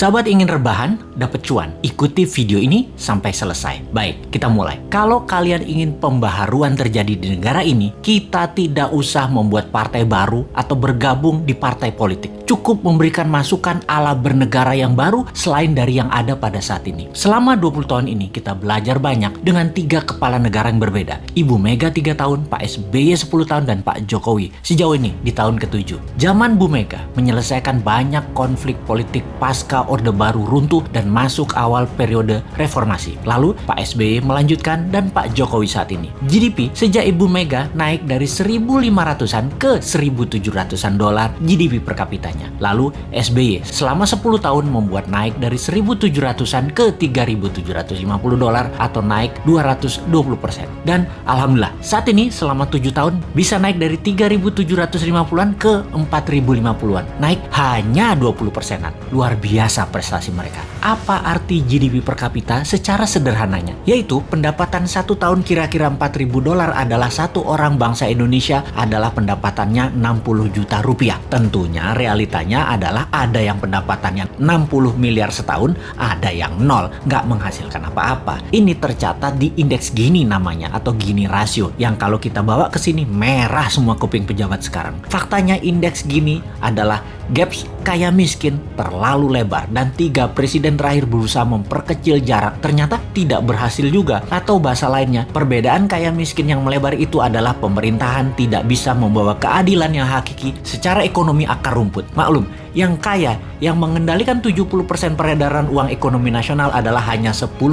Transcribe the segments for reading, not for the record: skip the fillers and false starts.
Sahabat ingin rebahan, dapat cuan? Ikuti video ini sampai selesai. Baik, kita mulai. Kalau kalian ingin pembaharuan terjadi di negara ini, kita tidak usah membuat partai baru atau bergabung di partai politik. Cukup memberikan masukan ala bernegara yang baru selain dari yang ada pada saat ini. Selama 20 tahun ini kita belajar banyak dengan 3 kepala negara yang berbeda. Ibu Mega 3 tahun, Pak SBY 10 tahun, dan Pak Jokowi sejauh ini di tahun ke-7. Zaman Bu Mega menyelesaikan banyak konflik politik pasca Orde Baru runtuh dan masuk awal periode reformasi. Lalu Pak SBY melanjutkan dan Pak Jokowi saat ini. GDP sejak Ibu Mega naik dari 1.500-an ke 1.700-an dolar GDP per kapitanya. Lalu SBY selama 10 tahun membuat naik dari 1.700-an ke 3.750 dolar atau naik 220%. Dan alhamdulillah saat ini selama 7 tahun bisa naik dari 3.750-an ke 4.050-an. Naik hanya 20%-an. Luar biasa prestasi mereka. Apa arti GDP per kapita secara sederhananya? Yaitu pendapatan 1 tahun kira-kira 4.000 dolar adalah satu orang bangsa Indonesia adalah pendapatannya 60 juta rupiah. Tentunya realitanya adalah ada yang pendapatannya 60 miliar setahun, ada yang nol, nggak menghasilkan apa-apa. Ini tercatat di indeks Gini namanya atau Gini rasio yang kalau kita bawa ke sini merah semua kuping pejabat sekarang. Faktanya indeks Gini adalah gaps kaya miskin terlalu lebar dan 3 presiden terakhir berusaha memperkecil jarak ternyata tidak berhasil juga. Atau bahasa lainnya, perbedaan kaya miskin yang melebar itu adalah pemerintahan tidak bisa membawa keadilan yang hakiki secara ekonomi akar rumput. Maklum, yang kaya yang mengendalikan 70% peredaran uang ekonomi nasional adalah hanya 10%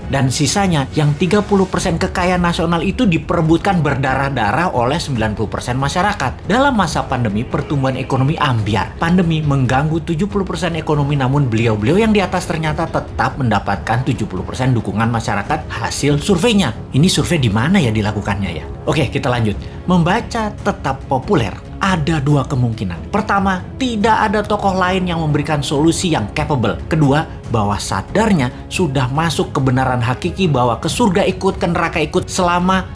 dan sisanya yang 30% kekayaan nasional itu diperebutkan berdarah-darah oleh 90% masyarakat. Dalam masa pandemi, pertumbuhan ekonomi ambyar. Pandemi mengganggu 70% ekonomi, namun beliau-beliau yang di atas ternyata tetap mendapatkan 70% dukungan masyarakat hasil surveinya. Ini survei di mana ya dilakukannya ya? Oke, kita lanjut. Membaca tetap populer. Ada 2 kemungkinan. Pertama, tidak ada tokoh lain yang memberikan solusi yang capable. Kedua, bahwa sadarnya sudah masuk kebenaran hakiki bahwa ke surga ikut, ke neraka ikut selama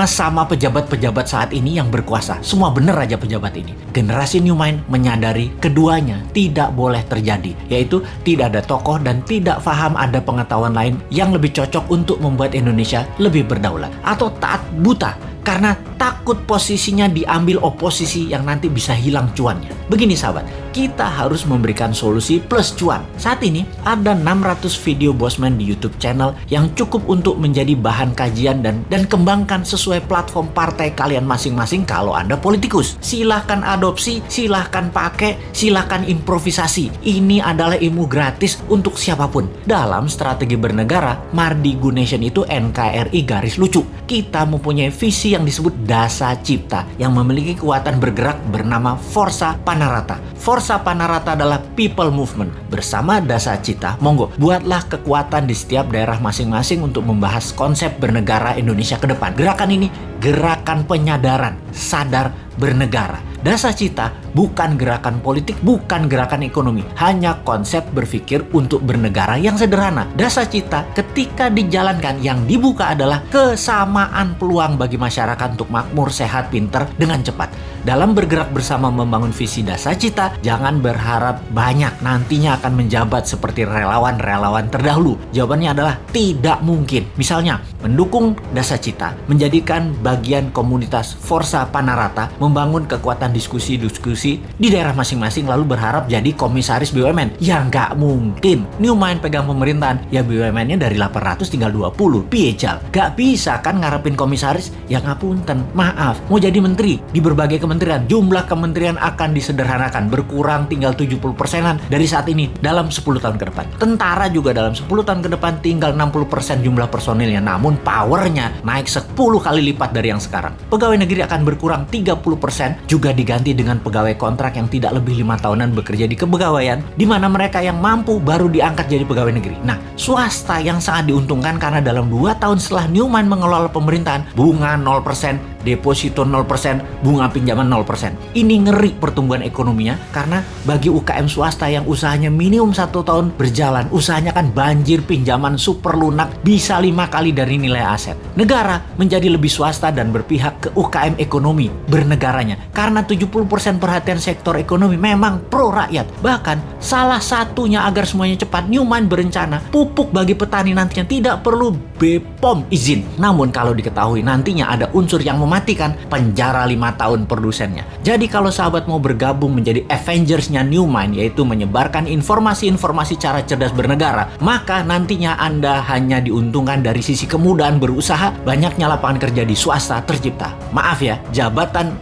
sama pejabat-pejabat saat ini yang berkuasa. Semua benar aja pejabat ini. Generasi New Mind menyadari keduanya tidak boleh terjadi, yaitu tidak ada tokoh dan tidak paham ada pengetahuan lain yang lebih cocok untuk membuat Indonesia lebih berdaulat. Atau taat buta karena takut posisinya diambil oposisi yang nanti bisa hilang cuannya. Begini sahabat, kita harus memberikan solusi plus cuan. Saat ini ada 600 video Bosman di YouTube channel yang cukup untuk menjadi bahan kajian dan kembangkan sesuai platform partai kalian masing-masing kalau Anda politikus. Silahkan adopsi, silahkan pakai, silahkan improvisasi. Ini adalah ilmu gratis untuk siapapun. Dalam strategi bernegara, Mardi Gunation itu NKRI garis lucu. Kita mempunyai visi yang disebut Dasa Cipta yang memiliki kekuatan bergerak bernama Forza Panarata. Forza Panarata adalah people movement. Bersama Dasa Cipta, monggo buatlah kekuatan di setiap daerah masing-masing untuk membahas konsep bernegara Indonesia ke depan. Gerakan ini gerakan penyadaran, sadar bernegara. Dasa Cipta bukan gerakan politik, bukan gerakan ekonomi, hanya konsep berpikir untuk bernegara yang sederhana. Dasa Cipta ketika dijalankan yang dibuka adalah kesamaan peluang bagi masyarakat untuk makmur, sehat, pinter dengan cepat. Dalam bergerak bersama membangun visi Dasa Cipta, jangan berharap banyak nantinya akan menjabat seperti relawan-relawan terdahulu. Jawabannya adalah tidak mungkin. Misalnya, mendukung Dasa Cipta, menjadikan bagian komunitas Forza Panarata, membangun kekuatan diskusi-diskusi di daerah masing-masing lalu berharap jadi komisaris BUMN. Ya nggak mungkin. New Mind pegang pemerintahan, ya BUMN-nya dari 800 tinggal 20. Piejal. Gak bisa kan ngarepin komisaris? Ya ngapunten, maaf. Mau jadi menteri di berbagai kementerian, jumlah kementerian akan disederhanakan, berkurang tinggal 70%-an dari saat ini dalam 10 tahun ke depan. Tentara juga dalam 10 tahun ke depan tinggal 60% jumlah personilnya, namun powernya naik 10 kali lipat dari yang sekarang. Pegawai negeri akan berkurang 30%, juga diganti dengan pegawai kontrak yang tidak lebih 5 tahunan bekerja di kepegawaian, di mana mereka yang mampu baru diangkat jadi pegawai negeri. Nah, swasta yang sangat diuntungkan karena dalam 2 tahun setelah New Mind mengelola pemerintahan, bunga 0%, deposito 0%, bunga pinjaman 0%. Ini ngeri pertumbuhan ekonominya karena bagi UKM swasta yang usahanya minimum 1 tahun berjalan, usahanya kan banjir pinjaman super lunak bisa 5 kali dari nilai aset. Negara menjadi lebih swasta dan berpihak ke UKM ekonomi bernegaranya karena 70% perhatian sektor ekonomi memang pro rakyat. Bahkan salah satunya agar semuanya cepat, Newmont berencana pupuk bagi petani nantinya tidak perlu BPOM izin. Namun kalau diketahui nantinya ada unsur yang mematikan, penjara 5 tahun produsennya. Jadi kalau sahabat mau bergabung menjadi Avengers-nya Newmont, yaitu menyebarkan informasi-informasi cara cerdas bernegara, maka nantinya Anda hanya diuntungkan dari sisi kemudahan berusaha, banyaknya lapangan kerja di swasta tercipta. Maaf ya, jabatan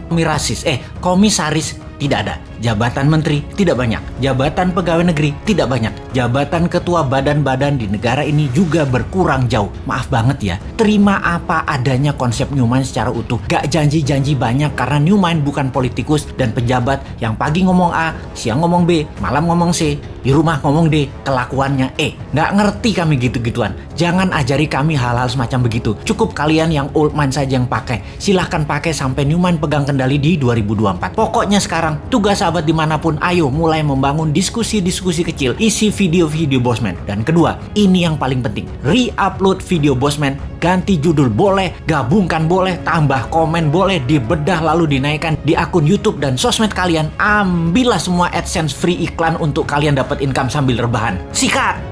komisaris tidak ada. Jabatan menteri tidak banyak. Jabatan pegawai negeri tidak banyak. Jabatan ketua badan-badan di negara ini juga berkurang jauh. Maaf banget ya. Terima apa adanya konsep Newmont secara utuh. Gak janji-janji banyak karena Newmont bukan politikus dan pejabat yang pagi ngomong A, siang ngomong B, malam ngomong C, di rumah ngomong D, kelakuannya E. Gak ngerti kami gitu-gituan. Jangan ajari kami hal-hal semacam begitu. Cukup kalian yang old mind saja yang pakai. Silahkan pakai sampai Newmont pegang kendali di 2024. Pokoknya sekarang tugas sahabat dimanapun, ayo mulai membangun diskusi-diskusi kecil, isi video-video Bosman. Dan kedua, ini yang paling penting, re-upload video Bosman, ganti judul boleh, gabungkan boleh, tambah komen boleh, dibedah lalu dinaikkan di akun YouTube dan sosmed kalian. Ambillah semua AdSense free iklan untuk kalian dapat income sambil rebahan. Sikat!